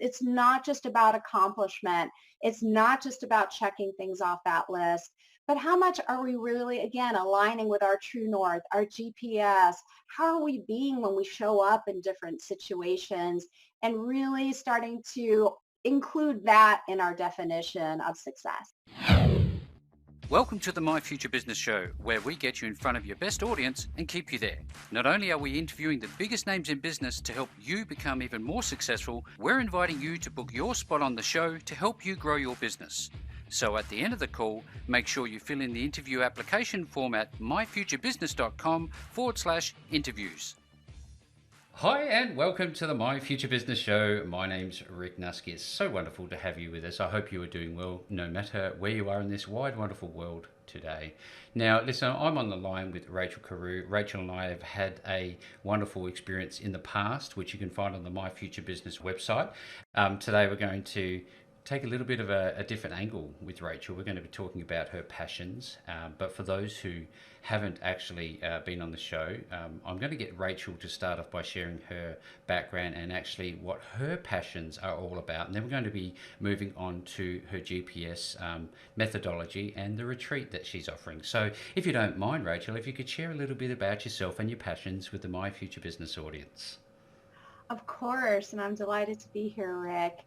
It's not just about accomplishment. It's not just about checking things off that list, but how much are we really, again, aligning with our true north, our GPS? How are we being when we show up in different situations and really starting to include that in our definition of success? Welcome to the My Future Business Show, where we get you in front of your best audience and keep you there. Not only are we interviewing the biggest names in business to help you become even more successful, we're inviting you to book your spot on the show to help you grow your business. So at the end of the call, make sure you fill in the interview application form at myfuturebusiness.com/interviews. Hi and welcome to the My Future Business Show. My name's Rick Nuske. It's so wonderful to have you with us. I hope you are doing well no matter where you are in this wide, wonderful world today. Now, listen, I'm on the line with Rachel Karu. Rachel and I have had a wonderful experience in the past, which you can find on the My Future Business website. Today we're going to take a little bit of a different angle with Rachel. We're going to be talking about her passions, but for those who haven't actually been on the show, I'm going to get Rachel to start off by sharing her background and actually what her passions are all about, and then we're going to be moving on to her GPS methodology and the retreat that she's offering. So if you don't mind, Rachel, if you could share a little bit about yourself and your passions with the My Future Business audience. Of course, and I'm delighted to be here, Rick.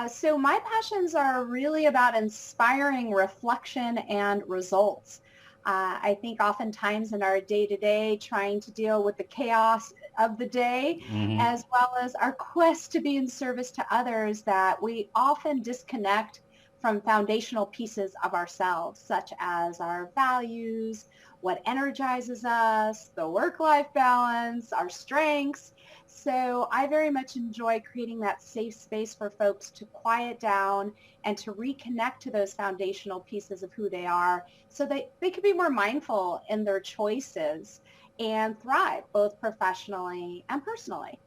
So my passions are really about inspiring reflection and results. I think oftentimes in our day-to-day trying to deal with the chaos of the day, as well as our quest to be in service to others, that we often disconnect from foundational pieces of ourselves, such as our values, what energizes us, the work-life balance, our strengths. So I very much enjoy creating that safe space for folks to quiet down and to reconnect to those foundational pieces of who they are so they can be more mindful in their choices and thrive both professionally and personally.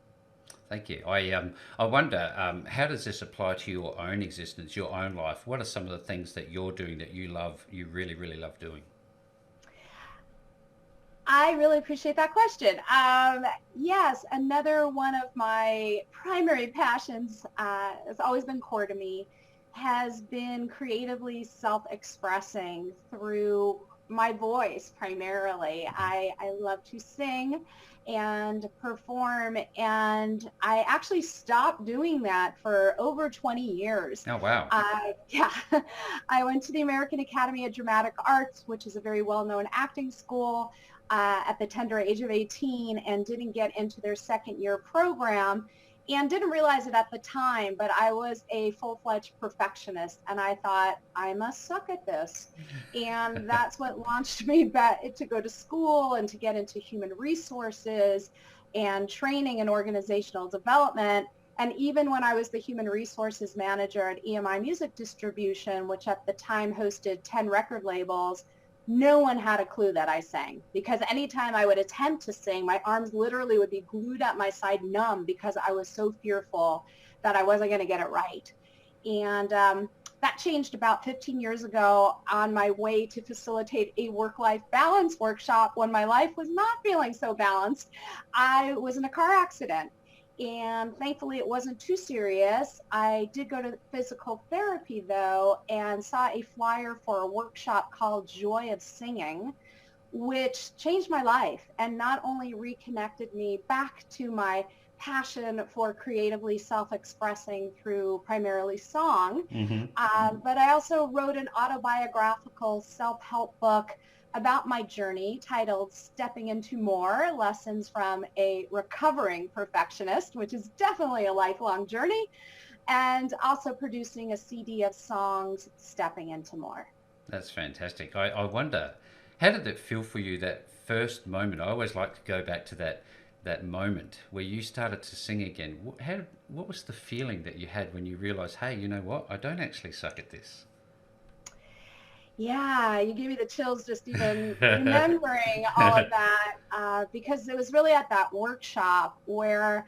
Thank you. I wonder, how does this apply to your own existence, your own life? What are some of the things that you're doing that you love, you really, really love doing? I really appreciate that question. Yes, another one of my primary passions has always been core to me, has been creatively self-expressing through my voice primarily. I love to sing and perform, and I actually stopped doing that for over 20 years. Oh, wow. Yeah, I went to the American Academy of Dramatic Arts, which is a very well-known acting school, at the tender age of 18, and didn't get into their second year program and didn't realize it at the time, but I was a full-fledged perfectionist and I thought I must suck at this. And that's what launched me back to go to school and to get into human resources and training and organizational development. And even when I was the human resources manager at EMI Music Distribution, which at the time hosted 10 record labels, no one had a clue that I sang, because anytime I would attempt to sing, my arms literally would be glued at my side numb because I was so fearful that I wasn't going to get it right. And that changed about 15 years ago on my way to facilitate a work-life balance workshop when my life was not feeling so balanced. I was in a car accident. And thankfully it wasn't too serious. I did go to physical therapy though and saw a flyer for a workshop called Joy of Singing, which changed my life and not only reconnected me back to my passion for creatively self-expressing through primarily song, but I also wrote an autobiographical self-help book about my journey titled Stepping Into More, Lessons from a Recovering Perfectionist, which is definitely a lifelong journey, and also producing a CD of songs, Stepping Into More. That's fantastic. I wonder, how did it feel for you, that first moment? I always like to go back to that moment where you started to sing again. What was the feeling that you had when you realized, hey, you know what? I don't actually suck at this. Yeah, you give me the chills just even remembering all of that, because it was really at that workshop where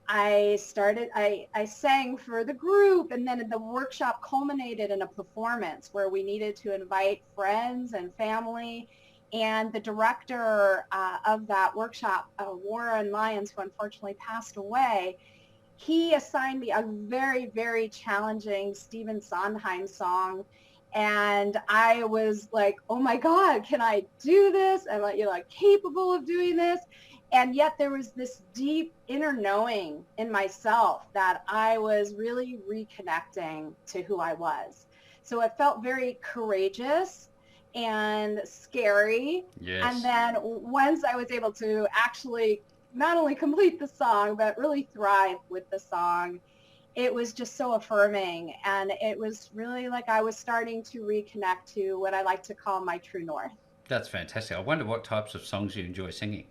I sang for the group, and then the workshop culminated in a performance where we needed to invite friends and family. And the director of that workshop, Warren Lyons, who unfortunately passed away, he assigned me a very, very challenging Stephen Sondheim song. And I was like, oh my God, can I do this? Am I, capable of doing this? And yet there was this deep inner knowing in myself that I was really reconnecting to who I was. So it felt very courageous and scary. And Yes. then once I was able to actually not only complete the song, but really thrive with the song, it was just so affirming. And it was really like I was starting to reconnect to what I like to call my true north. That's fantastic. I wonder what types of songs you enjoy singing.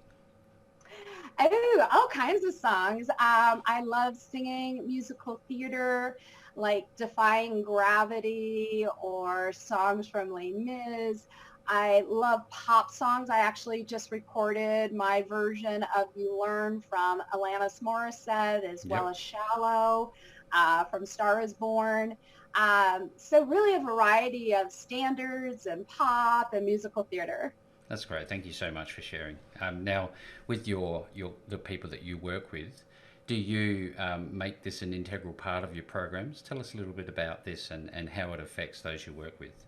Oh, all kinds of songs. I love singing musical theater, like Defying Gravity or songs from Les Mis. I love pop songs. I actually just recorded my version of You Learn from Alanis Morissette, as well Yep. as Shallow from Star is Born. So really a variety of standards and pop and musical theater. That's great. Thank you so much for sharing. Now, with your the people that you work with, do you make this an integral part of your programs? Tell us a little bit about this and how it affects those you work with.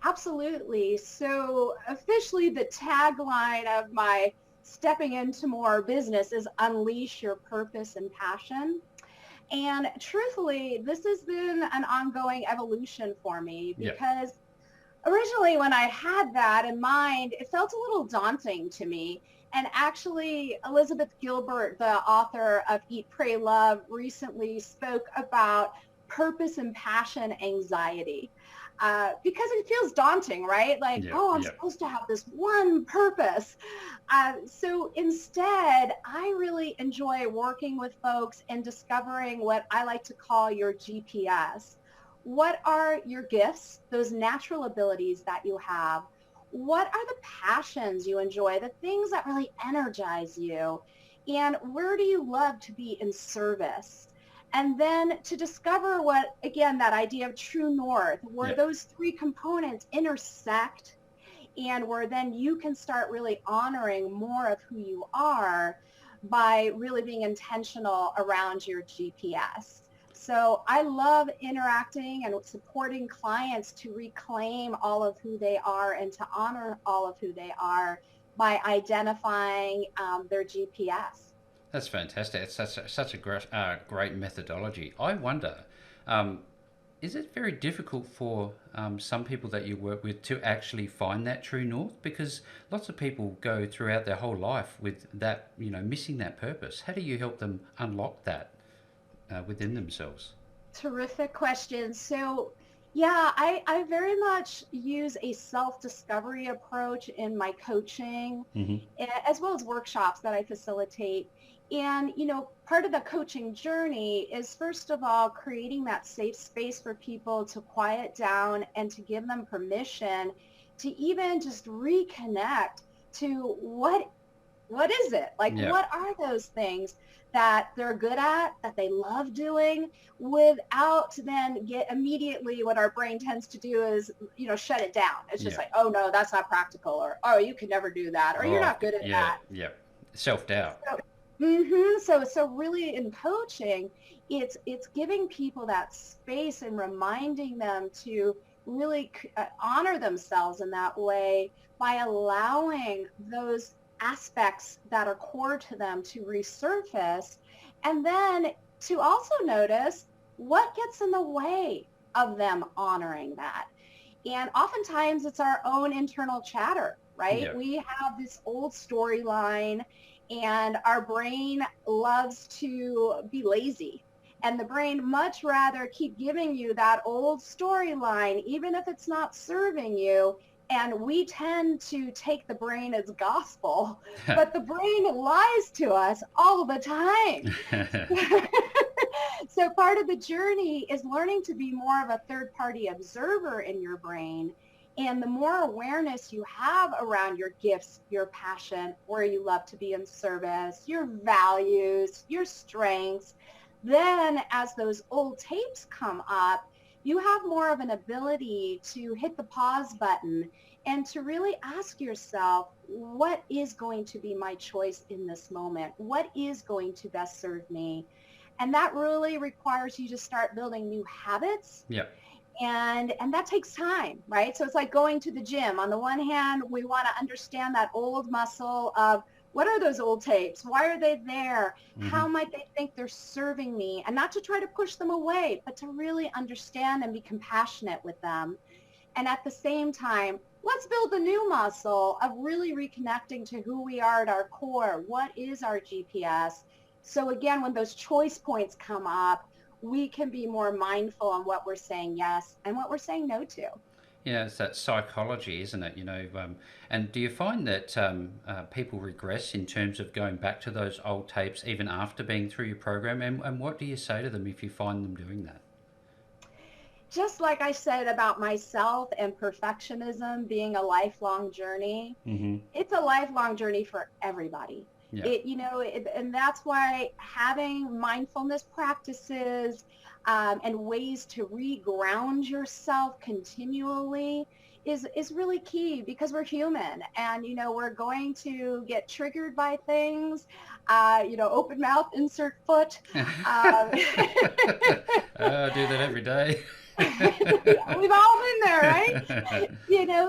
Absolutely. So officially the tagline of my stepping into more business is unleash your purpose and passion. And truthfully, this has been an ongoing evolution for me Yep. because originally when I had that in mind, it felt a little daunting to me. And actually, Elizabeth Gilbert, the author of Eat, Pray, Love, recently spoke about purpose and passion anxiety. Because it feels daunting, right? Like, Yep. oh, I'm Yep. supposed to have this one purpose. So instead, I really enjoy working with folks and discovering what I like to call your GPS. What are your gifts, those natural abilities that you have? What are the passions you enjoy, the things that really energize you? And where do you love to be in service? And then to discover what, again, that idea of true north, where Yep. those three components intersect and where then you can start really honoring more of who you are by really being intentional around your GPS. So I love interacting and supporting clients to reclaim all of who they are and to honor all of who they are by identifying their GPS. That's fantastic. It's such a great methodology. I wonder, um, is it very difficult for some people that you work with to actually find that true north? Because lots of people go throughout their whole life with that, missing that purpose. How do you help them unlock that within themselves? Terrific question. So, yeah, I very much use a self-discovery approach in my coaching, Hmm. as well as workshops that I facilitate. And, part of the coaching journey is, first of all, creating that safe space for people to quiet down and to give them permission to even just reconnect to what is it? Like, Yeah. what are those things that they're good at, that they love doing, without then get immediately what our brain tends to do is, shut it down. It's just Yeah. like, oh no, that's not practical, or oh, you can never do that, or you're Oh, not good at yeah. that. Yeah. Self doubt. So, so really in coaching, it's giving people that space and reminding them to really honor themselves in that way by allowing those aspects that are core to them to resurface, and then to also notice what gets in the way of them honoring that. And oftentimes it's our own internal chatter, right? Yeah. We have this old storyline and our brain loves to be lazy. And the brain much rather keep giving you that old storyline, even if it's not serving you. And we tend to take the brain as gospel, but the brain lies to us all the time. So part of the journey is learning to be more of a third party observer in your brain. And the more awareness you have around your gifts, your passion, where you love to be in service, your values, your strengths, then as those old tapes come up, you have more of an ability to hit the pause button and to really ask yourself, what is going to be my choice in this moment? What is going to best serve me? And that really requires you to start building new habits. Yeah. And that takes time, right? So it's like going to the gym. On the one hand, we want to understand that old muscle of what are those old tapes? Why are they there? Hmm. How might they think they're serving me? And not to try to push them away, but to really understand and be compassionate with them. And at the same time, let's build a new muscle of really reconnecting to who we are at our core. What is our GPS? So again, when those choice points come up, we can be more mindful on what we're saying yes and what we're saying no to. Yeah, it's that psychology, isn't it? And do you find that people regress in terms of going back to those old tapes even after being through your program? And what do you say to them if you find them doing that? Just like I said about myself and perfectionism being a lifelong journey, Hmm. it's a lifelong journey for everybody. Yeah. And that's why having mindfulness practices and ways to reground yourself continually is really key because we're human and, we're going to get triggered by things, open mouth, insert foot. Um, I do that every day. We've all been there, right?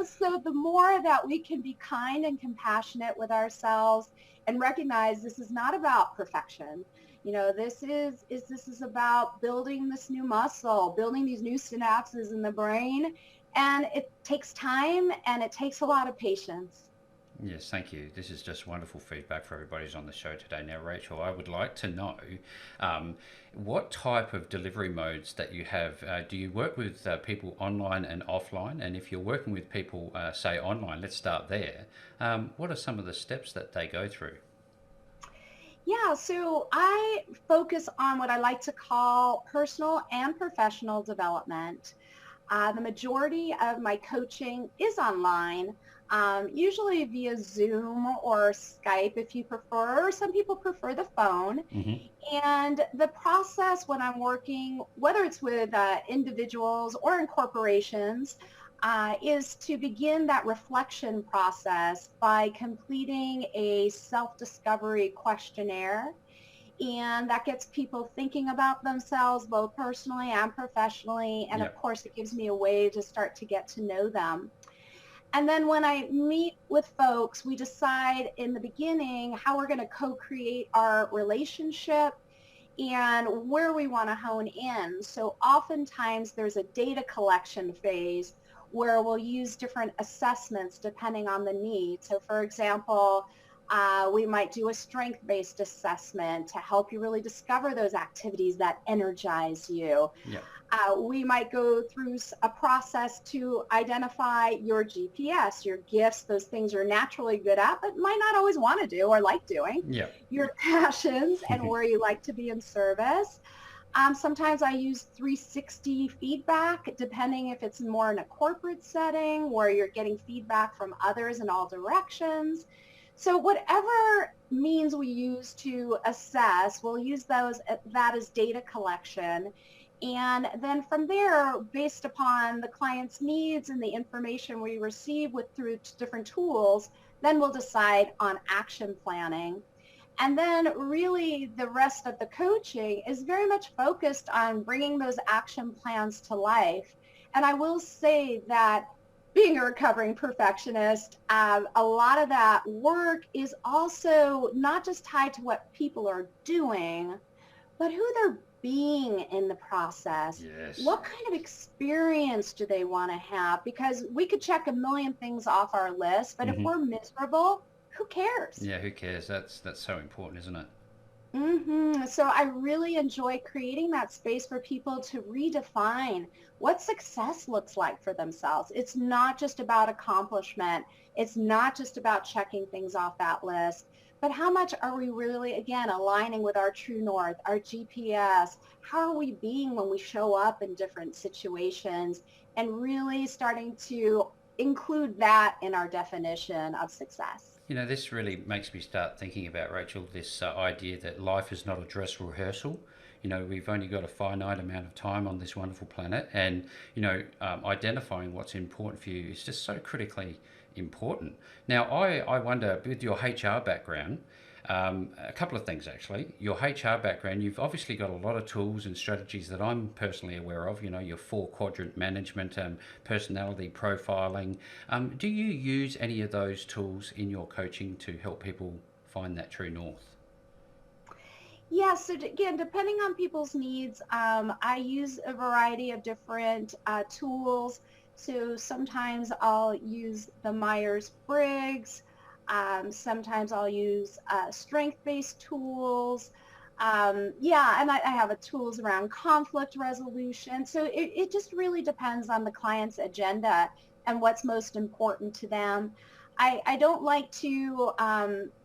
So the more that we can be kind and compassionate with ourselves and recognize this is not about perfection. This is about building this new muscle, building these new synapses in the brain. And it takes time and it takes a lot of patience. Yes, thank you. This is just wonderful feedback for everybody who's on the show today. Now, Rachel, I would like to know um, what type of delivery modes that you have. Do you work with people online and offline? And if you're working with people, say online, let's start there. What are some of the steps that they go through? Yeah, so I focus on what I like to call personal and professional development. The majority of my coaching is online, usually via Zoom or Skype if you prefer, or some people prefer the phone. Hmm. And the process when I'm working, whether it's with individuals or in corporations, is to begin that reflection process by completing a self-discovery questionnaire. And that gets people thinking about themselves both personally and professionally. And Yeah. of course, it gives me a way to start to get to know them. And then when I meet with folks, we decide in the beginning how we're going to co-create our relationship and where we want to hone in. So oftentimes there's a data collection phase where we'll use different assessments depending on the need. So for example, we might do a strength-based assessment to help you really discover those activities that energize you. Yeah. We might go through a process to identify your GPS, your gifts, those things you're naturally good at, but might not always want to do or like doing, Yeah. your passions and where you like to be in service. Sometimes I use 360 feedback, depending if it's more in a corporate setting where you're getting feedback from others in all directions. So whatever means we use to assess, we'll use that as data collection. And then from there, based upon the client's needs and the information we receive through different tools, then we'll decide on action planning. And then really the rest of the coaching is very much focused on bringing those action plans to life. And I will say that being a recovering perfectionist, a lot of that work is also not just tied to what people are doing, but who they're being in the process. Yes. What kind of experience do they want to have? Because we could check a million things off our list, but if Hmm. we're miserable, who cares? Yeah. Who cares? That's so important, isn't it? So I really enjoy creating that space for people to redefine what success looks like for themselves. It's not just about accomplishment. It's not just about checking things off that list, but how much are we really, again, aligning with our true north, our GPS? How are we being when we show up in different situations and really starting to include that in our definition of success? This really makes me start thinking about, Rachel, this idea that life is not a dress rehearsal. We've only got a finite amount of time on this wonderful planet, and identifying what's important for you is just so critically important. Now, I wonder, with your HR background, A couple of things actually. Your HR background, you've obviously got a lot of tools and strategies that I'm personally aware of. You know, your 4 quadrant management, personality profiling. Do you use any of those tools in your coaching to help people find that true north? Yeah, so again, depending on people's needs, I use a variety of different tools. So sometimes I'll use the Myers-Briggs. Sometimes I'll use strength-based tools. Yeah, and I have a tools around conflict resolution. So it just really depends on the client's agenda and what's most important to them. I don't like to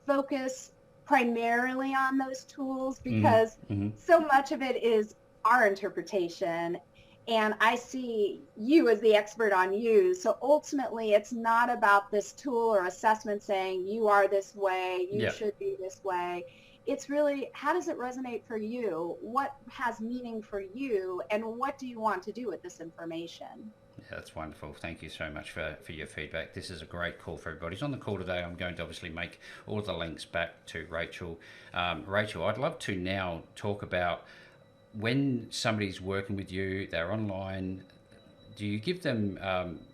focus primarily on those tools because Mm-hmm. so much of it is our interpretation, and I see you as the expert on you. So ultimately it's not about this tool or assessment saying you are this way, you Yeah. should be this way. It's really, how does it resonate for you? What has meaning for you? And what do you want to do with this information? Yeah, that's wonderful. Thank you so much for your feedback. This is a great call for everybody who's on the call today. I'm going to obviously make all the links back to Rachel. Rachel, I'd love to now talk about when somebody's working with you, they're online. Do you give them,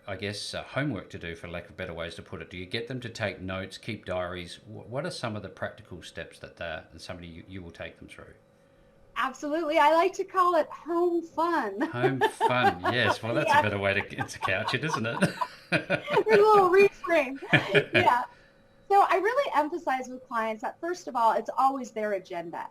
I guess, homework to do, for lack of better ways to put it? Do you get them to take notes, keep diaries? What are some of the practical steps that somebody you will take them through? Absolutely. I like to call it home fun. Home fun, yes. Well, that's a Yeah, better way to couch it, isn't there's a it? little reframe. Yeah. So I really emphasize with clients that first of all, it's always their agenda.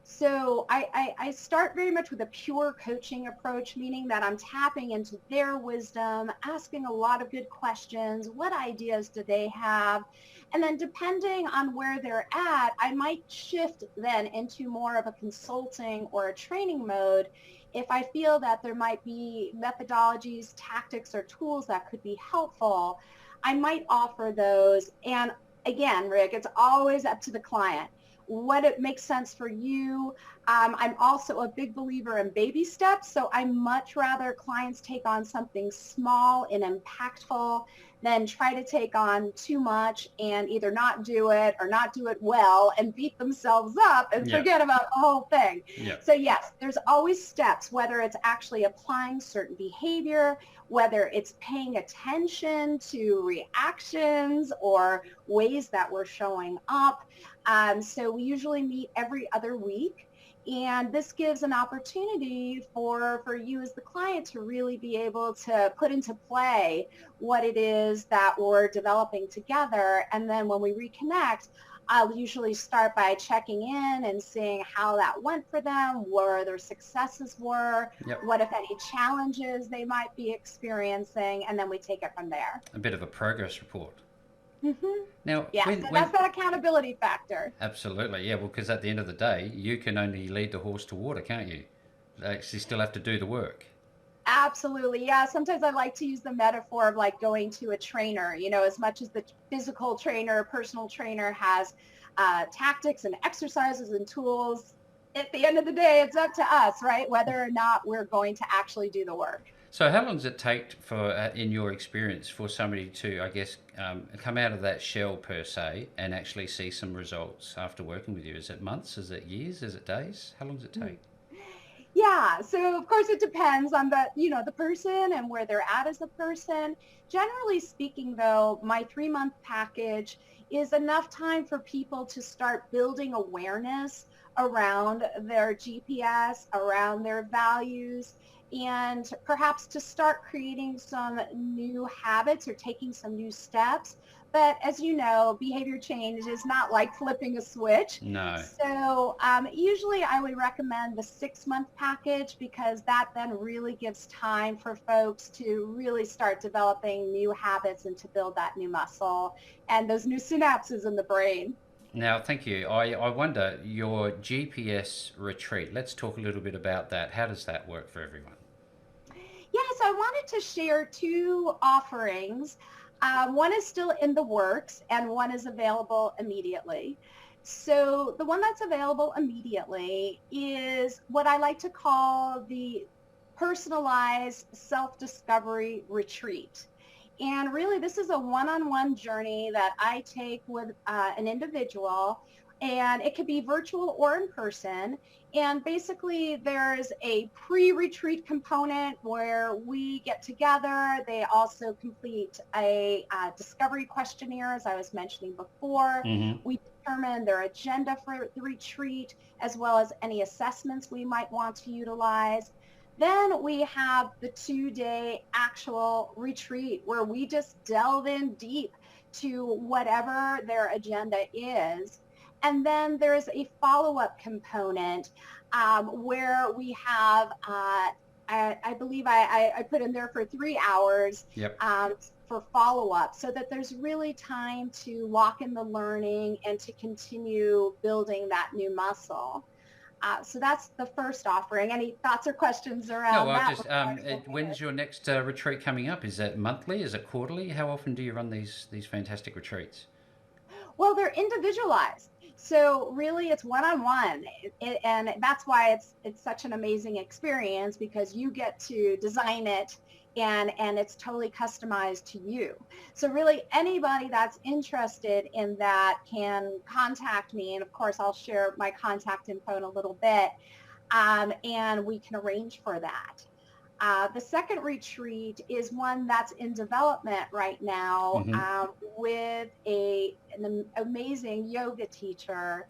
So I start very much with a pure coaching approach, meaning that I'm tapping into their wisdom, asking a lot of good questions. What ideas do they have? And then depending on where they're at, I might shift then into more of a consulting or a training mode if I feel that there might be methodologies, tactics, or tools that could be helpful. I might offer those. And again, Rick, it's always up to the client what it makes sense for you. I'm also a big believer in baby steps. So I much rather clients take on something small and impactful than try to take on too much and either not do it or not do it well and beat themselves up and Yeah, forget about the whole thing. yeah, So yes, there's always steps, whether it's actually applying certain behavior, whether it's paying attention to reactions or ways that we're showing up. So we usually meet every other week. And this gives an opportunity for you as the client to really be able to put into play what it is that we're developing together. And then when we reconnect, I'll usually start by checking in and seeing how that went for them, where their successes were, yep. what, if any, challenges they might be experiencing, and then we take it from there. A bit of a progress report. Hmm. Now, Yeah, so when that's that accountability factor. absolutely, yeah. Well, because at the end of the day, you can only lead the horse to water, can't you? They actually still have to do the work. Absolutely. Yeah. Sometimes I like to use the metaphor of like going to a trainer, as much as the physical trainer, personal trainer has tactics and exercises and tools. At the end of the day, it's up to us, right? Whether or not we're going to actually do the work. So, how long does it take for, in your experience, for somebody to, I guess, come out of that shell per se and actually see some results after working with you? Is it months? Is it years? Is it days? How long does it take? Yeah, so of course it depends on the person and where they're at as a person. Generally speaking, though, my 3-month package is enough time for people to start building awareness around their GPS, around their values, and perhaps to start creating some new habits or taking some new steps. But as you know, behavior change is not like flipping a switch. No. So usually I would recommend the 6-month package because that then really gives time for folks to really start developing new habits and to build that new muscle and those new synapses in the brain. Now, thank you. I wonder, your GPS retreat, let's talk a little bit about that. How does that work for everyone? Yes, I wanted to share two offerings. One is still in the works and one is available immediately. So the one that's available immediately is what I like to call the personalized self-discovery retreat. And really, this is a one-on-one journey that I take with an individual. and it could be virtual or in person. And basically, there's a pre-retreat component where we get together. They also complete a discovery questionnaire, as I was mentioning before. Mm-hmm. We determine their agenda for the retreat, as well as any assessments we might want to utilize. Then we have the 2-day actual retreat where we just delve in deep to whatever their agenda is. And then there's a follow-up component where we have, I believe I put in there for 3 hours Yep. for follow-up, so that there's really time to lock in the learning and to continue building that new muscle. So that's the first offering. Any thoughts or questions No, around I'll that? just, when's your next retreat coming up? Is it monthly? Is it quarterly? How often do you run these fantastic retreats? Well, they're individualized. So really it's one-on-one. And that's why it's such an amazing experience, because you get to design it and it's totally customized to you. So really anybody that's interested in that can contact me. And of course, I'll share my contact info in a little bit. And we can arrange for that. The second retreat is one that's in development right now Mm-hmm. with an amazing yoga teacher.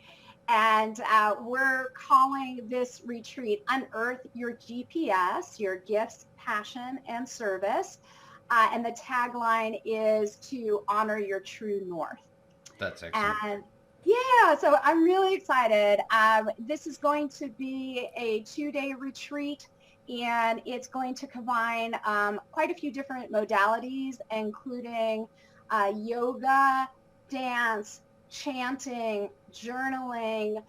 And we're calling this retreat Unearth Your GPS, Your Gifts, Passion, and Service. And the tagline is to honor your true north. That's excellent. And yeah, so I'm really excited. This is going to be a 2-day retreat, and it's going to combine quite a few different modalities, including yoga, dance, chanting, journaling,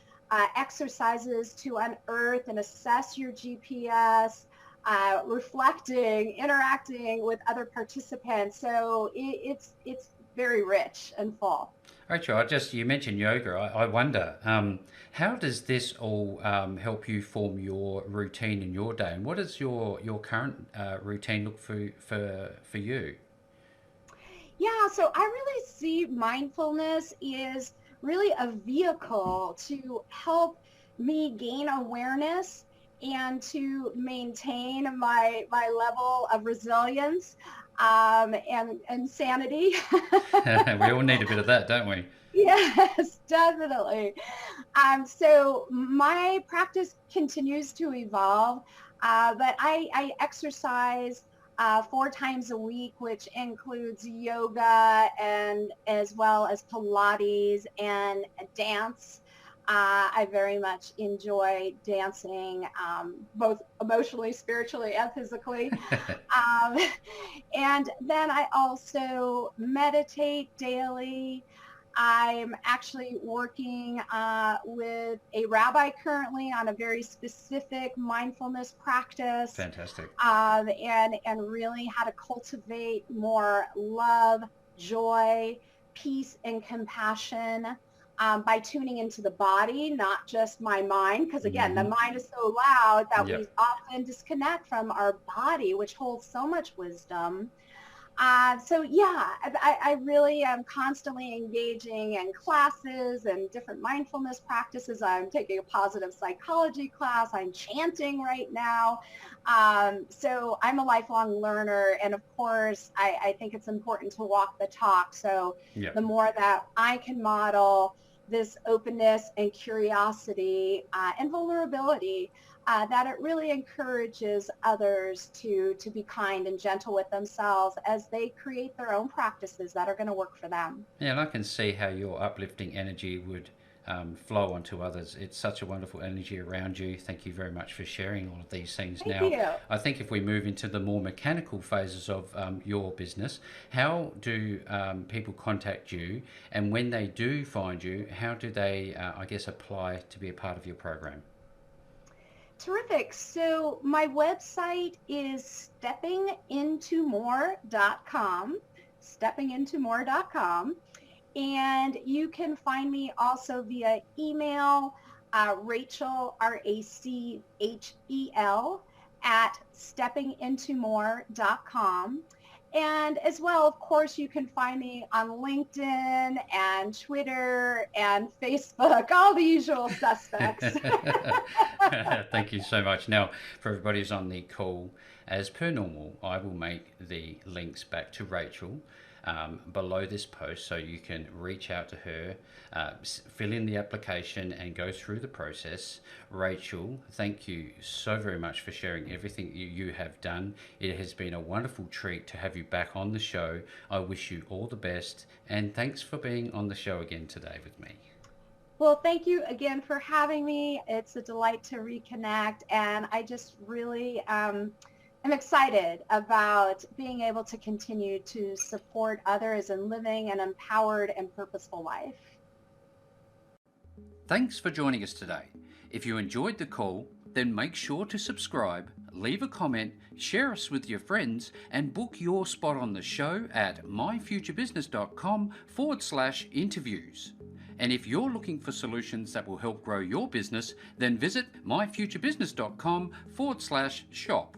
exercises to unearth and assess your GPS, reflecting, interacting with other participants. So it's very rich and full. Rachel, you mentioned yoga. I wonder, how does this all help you form your routine in your day? And what does your current routine look for you? Yeah, so I really see mindfulness is really a vehicle to help me gain awareness and to maintain my level of resilience and sanity. We all need a bit of that, don't we? Yes, definitely. So my practice continues to evolve, but I exercise 4 times a week, which includes yoga and as well as Pilates and dance. I very much enjoy dancing, both emotionally, spiritually, and physically. Um, and then I also meditate daily. I'm actually working with a rabbi currently on a very specific mindfulness practice, Fantastic. and really how to cultivate more love, joy, peace, and compassion by tuning into the body, not just my mind. Because again, the Mm-hmm. mind is so loud that we Yep. often disconnect from our body, which holds so much wisdom. So yeah, I really am constantly engaging in classes and different mindfulness practices. I'm taking a positive psychology class. I'm chanting right now. So I'm a lifelong learner. And of course, I think it's important to walk the talk. So Yep. the more that I can model this openness and curiosity and vulnerability, that it really encourages others to be kind and gentle with themselves as they create their own practices that are going to work for them. Yeah, and I can see how your uplifting energy would flow onto others. It's such a wonderful energy around you. Thank you very much for sharing all of these things. Thank Now, you. I think if we move into the more mechanical phases of your business, how do people contact you? And when they do find you, how do they, I guess, apply to be a part of your program? Terrific. So my website is steppingintomore.com, steppingintomore.com. And you can find me also via email, Rachel, Rachel, at steppingintomore.com. And as well, of course, you can find me on LinkedIn and Twitter and Facebook, all the usual suspects. Thank you so much. Now, for everybody who's on the call, as per normal, I will make the links back to Rachel below this post so you can reach out to her, fill in the application and go through the process. Rachel, thank you so very much for sharing everything you have done. It has been a wonderful treat to have you back on the show. I wish you all the best, and thanks for being on the show again today with me. Well, thank you again for having me. It's a delight to reconnect, and I just really am excited about being able to continue to support others in living an empowered and purposeful life. Thanks for joining us today. If you enjoyed the call, then make sure to subscribe, leave a comment, share us with your friends, and book your spot on the show at myfuturebusiness.com/interviews. And if you're looking for solutions that will help grow your business, then visit myfuturebusiness.com/shop.